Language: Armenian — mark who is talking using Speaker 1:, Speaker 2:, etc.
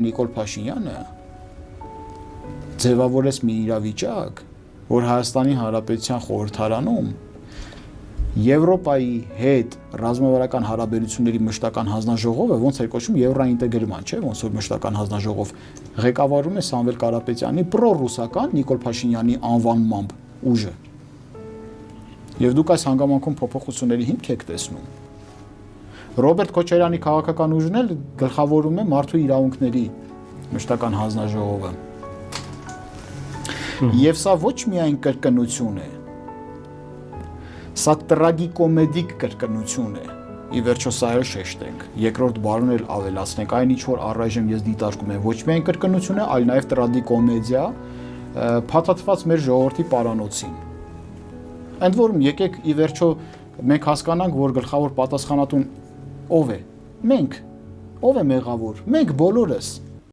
Speaker 1: Նիկոլ Փաշինյանը ձևավորեց մի իրավիճակ, որ Հայաստանի Հանրապետության խորհրդարանում Եվրոպայի հետ ռազմավարական հարաբերությունների մշտական հանձնաժողովը ոնց էր կոչվում Եվրոինտեգրման, չէ՞, ոնց որ մշտական հանձնաժողով ղեկավարում է Սամվել Կարապետյանի պրոռուսական Նիկոլ Փաշինյանի անվանմամբ ուժը։ Եվ դուք այս հանգամանքում փոփոխությունների հիմք եք տեսնում։ Ռոբերտ Քոչարյանի քաղաքական ուժն էլ գլխավորում է մարդու իրավունքների մշտական հանձնաժողովը։ Եվ սա ոչ միայն կրկնություն է, սա տրագիկոմեդիկ կրկնություն է։ Ի վերջո սա էլ շեշտենք, երկրորդ բառն էլ ավելացնենք, այն ինչ որ առայժմ ես դիտարկում եմ, ոչ միայն կրկնություն է, այլ նաև տրագիկոմեդիա, փաթաթված մեր ժողովրդի պարանոցին։ Ընդ որում եկեք ի վերջո մենք հասկանանք, որ գլխավոր պատասխանատուն ով է։ Մենք։ Ով է մեղավոր։ Մենք բոլորս։